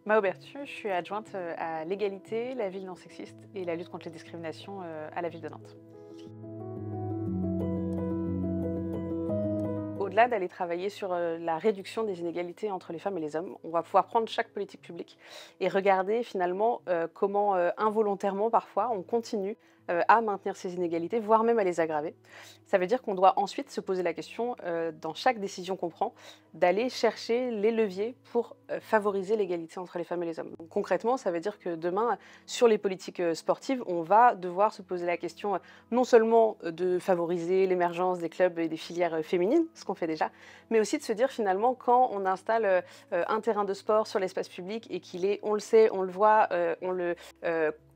Mao Bertu, je suis adjointe à l'égalité, la ville non sexiste et la lutte contre les discriminations à la ville de Nantes. Au-delà d'aller travailler sur la réduction des inégalités entre les femmes et les hommes, on va pouvoir prendre chaque politique publique et regarder finalement comment involontairement parfois on continue à maintenir ces inégalités, voire même à les aggraver. Ça veut dire qu'on doit ensuite se poser la question, dans chaque décision qu'on prend, d'aller chercher les leviers pour favoriser l'égalité entre les femmes et les hommes. Donc, concrètement, ça veut dire que demain, sur les politiques sportives, on va devoir se poser la question non seulement de favoriser l'émergence des clubs et des filières féminines, ce qu'on fait déjà, mais aussi de se dire finalement quand on installe un terrain de sport sur l'espace public et qu'il est, on le sait, on le voit,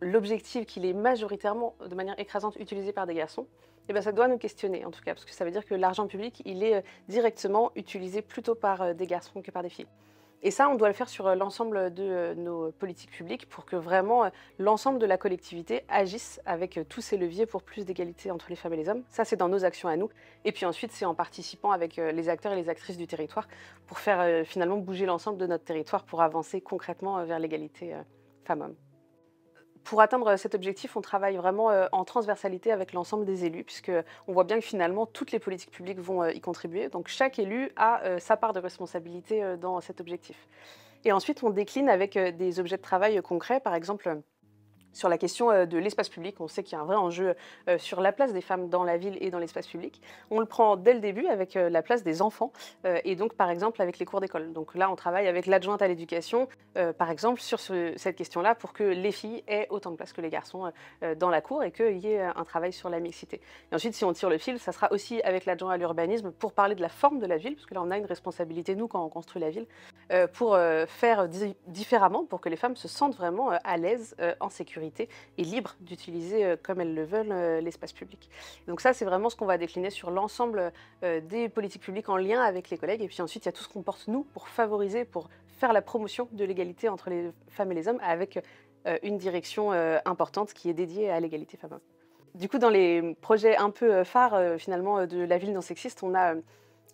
l'objectif qu'il est majoritairement, de manière écrasante, utilisé par des garçons, eh ben, ça doit nous questionner en tout cas, parce que ça veut dire que l'argent public, il est directement utilisé plutôt par des garçons que par des filles. Et ça, on doit le faire sur l'ensemble de nos politiques publiques pour que vraiment l'ensemble de la collectivité agisse avec tous ces leviers pour plus d'égalité entre les femmes et les hommes. Ça, c'est dans nos actions à nous. Et puis ensuite, c'est en participant avec les acteurs et les actrices du territoire pour faire finalement bouger l'ensemble de notre territoire pour avancer concrètement vers l'égalité femmes-hommes. Pour atteindre cet objectif, on travaille vraiment en transversalité avec l'ensemble des élus, puisqu'on voit bien que finalement, toutes les politiques publiques vont y contribuer. Donc chaque élu a sa part de responsabilité dans cet objectif. Et ensuite, on décline avec des objets de travail concrets, par exemple sur la question de l'espace public. On sait qu'il y a un vrai enjeu sur la place des femmes dans la ville et dans l'espace public. On le prend dès le début avec la place des enfants et donc par exemple avec les cours d'école. Donc là, on travaille avec l'adjointe à l'éducation, par exemple, sur cette question-là pour que les filles aient autant de place que les garçons dans la cour et qu'il y ait un travail sur la mixité. Et ensuite, si on tire le fil, ça sera aussi avec l'adjoint à l'urbanisme pour parler de la forme de la ville, parce que là, on a une responsabilité, nous, quand on construit la ville, pour faire différemment, pour que les femmes se sentent vraiment à l'aise, en sécurité et libres d'utiliser comme elles le veulent l'espace public. Donc ça, c'est vraiment ce qu'on va décliner sur l'ensemble des politiques publiques en lien avec les collègues. Et puis ensuite, il y a tout ce qu'on porte, nous, pour favoriser, pour faire la promotion de l'égalité entre les femmes et les hommes avec une direction importante qui est dédiée à l'égalité femmes-hommes. Du coup, dans les projets un peu phares finalement de la ville non sexiste, on a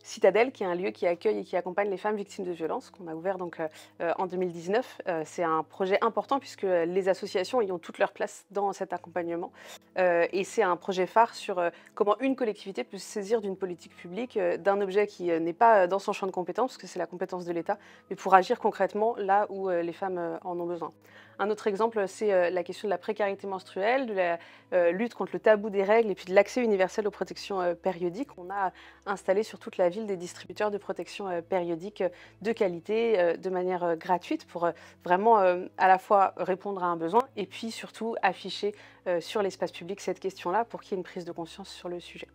Citadelle, qui est un lieu qui accueille et qui accompagne les femmes victimes de violences, qu'on a ouvert donc en 2019. C'est un projet important puisque les associations y ont toute leur place dans cet accompagnement. Et c'est un projet phare sur comment une collectivité peut se saisir d'une politique publique, d'un objet qui n'est pas dans son champ de compétence, parce que c'est la compétence de l'État, mais pour agir concrètement là où les femmes en ont besoin. Un autre exemple, c'est la question de la précarité menstruelle, de la lutte contre le tabou des règles et puis de l'accès universel aux protections périodiques. On a installé sur toute la ville des distributeurs de protection périodique de qualité, de manière gratuite, pour vraiment à la fois répondre à un besoin et puis surtout afficher sur l'espace public cette question-là pour qu'il y ait une prise de conscience sur le sujet.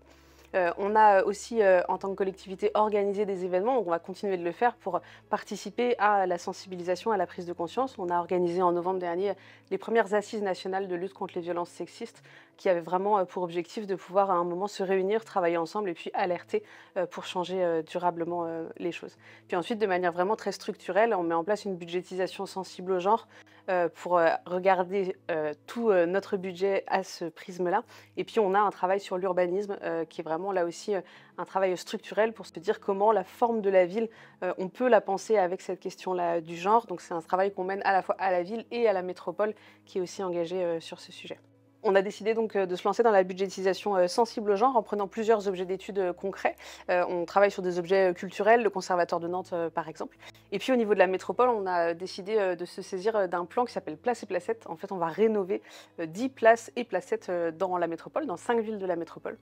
On a aussi, en tant que collectivité, organisé des événements, donc on va continuer de le faire pour participer à la sensibilisation, à la prise de conscience. On a organisé en novembre dernier les premières assises nationales de lutte contre les violences sexistes, qui avaient vraiment pour objectif de pouvoir à un moment se réunir, travailler ensemble et puis alerter pour changer durablement les choses. Puis ensuite, de manière vraiment très structurelle, on met en place une budgétisation sensible au genre pour regarder tout notre budget à ce prisme-là. Et puis on a un travail sur l'urbanisme qui est vraiment là aussi un travail structurel pour se dire comment la forme de la ville, on peut la penser avec cette question-là du genre. Donc c'est un travail qu'on mène à la fois à la ville et à la métropole qui est aussi engagé sur ce sujet. On a décidé donc de se lancer dans la budgétisation sensible au genre en prenant plusieurs objets d'études concrets. On travaille sur des objets culturels, le Conservatoire de Nantes par exemple. Et puis au niveau de la métropole, on a décidé de se saisir d'un plan qui s'appelle Place et Placettes. En fait, on va rénover 10 places et placettes dans la métropole, dans 5 villes de la métropole.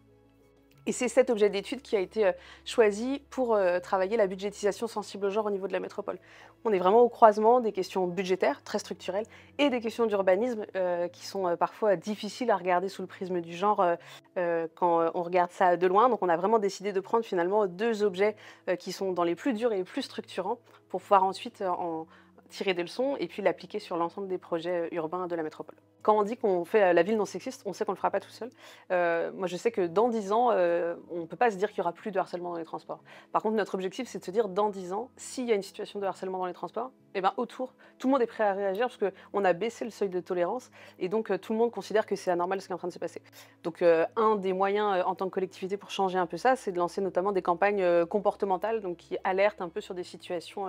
Et c'est cet objet d'étude qui a été choisi pour travailler la budgétisation sensible au genre au niveau de la métropole. On est vraiment au croisement des questions budgétaires, très structurelles, et des questions d'urbanisme qui sont parfois difficiles à regarder sous le prisme du genre quand on regarde ça de loin. Donc on a vraiment décidé de prendre finalement deux objets qui sont dans les plus durs et les plus structurants pour pouvoir ensuite en tirer des leçons et puis l'appliquer sur l'ensemble des projets urbains de la métropole. Quand on dit qu'on fait la ville non sexiste, on sait qu'on ne le fera pas tout seul. Moi, je sais que dans 10 ans, on ne peut pas se dire qu'il n'y aura plus de harcèlement dans les transports. Par contre, notre objectif, c'est de se dire, dans 10 ans, s'il y a une situation de harcèlement dans les transports, et ben, autour, tout le monde est prêt à réagir parce qu'on a baissé le seuil de tolérance et donc tout le monde considère que c'est anormal ce qui est en train de se passer. Donc un des moyens en tant que collectivité pour changer un peu ça, c'est de lancer notamment des campagnes comportementales donc qui alertent un peu sur des situations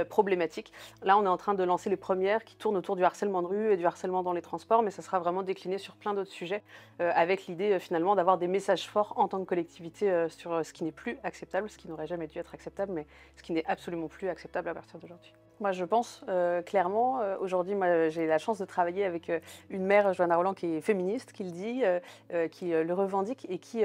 problématiques. Là, on est en train de lancer les premières qui tournent autour du harcèlement de rue et du harcèlement dans les transports, mais ça sera vraiment décliné sur plein d'autres sujets avec l'idée finalement d'avoir des messages forts en tant que collectivité sur ce qui n'est plus acceptable, ce qui n'aurait jamais dû être acceptable, mais ce qui n'est absolument plus acceptable à partir d'aujourd'hui. Moi, je pense clairement, aujourd'hui, moi, j'ai la chance de travailler avec une maire, Johanna Roland, qui est féministe, qui le dit, qui le revendique et qui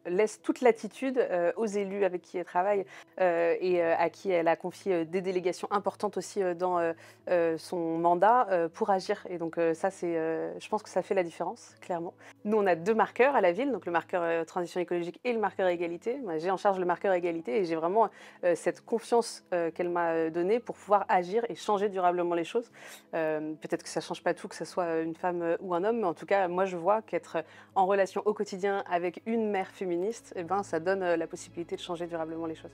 laisse toute l'attitude aux élus avec qui elle travaille et à qui elle a confié des délégations importantes aussi dans son mandat pour agir. Et donc ça, je pense que ça fait la différence, clairement. Nous, on a 2 marqueurs à la ville, donc le marqueur transition écologique et le marqueur égalité. Moi, j'ai en charge le marqueur égalité et j'ai vraiment cette confiance qu'elle m'a donnée pour pouvoir agir et changer durablement les choses. Peut-être que ça ne change pas tout, que ce soit une femme ou un homme, mais en tout cas, moi, je vois qu'être en relation au quotidien avec une mère féministe, eh ben, ça donne la possibilité de changer durablement les choses.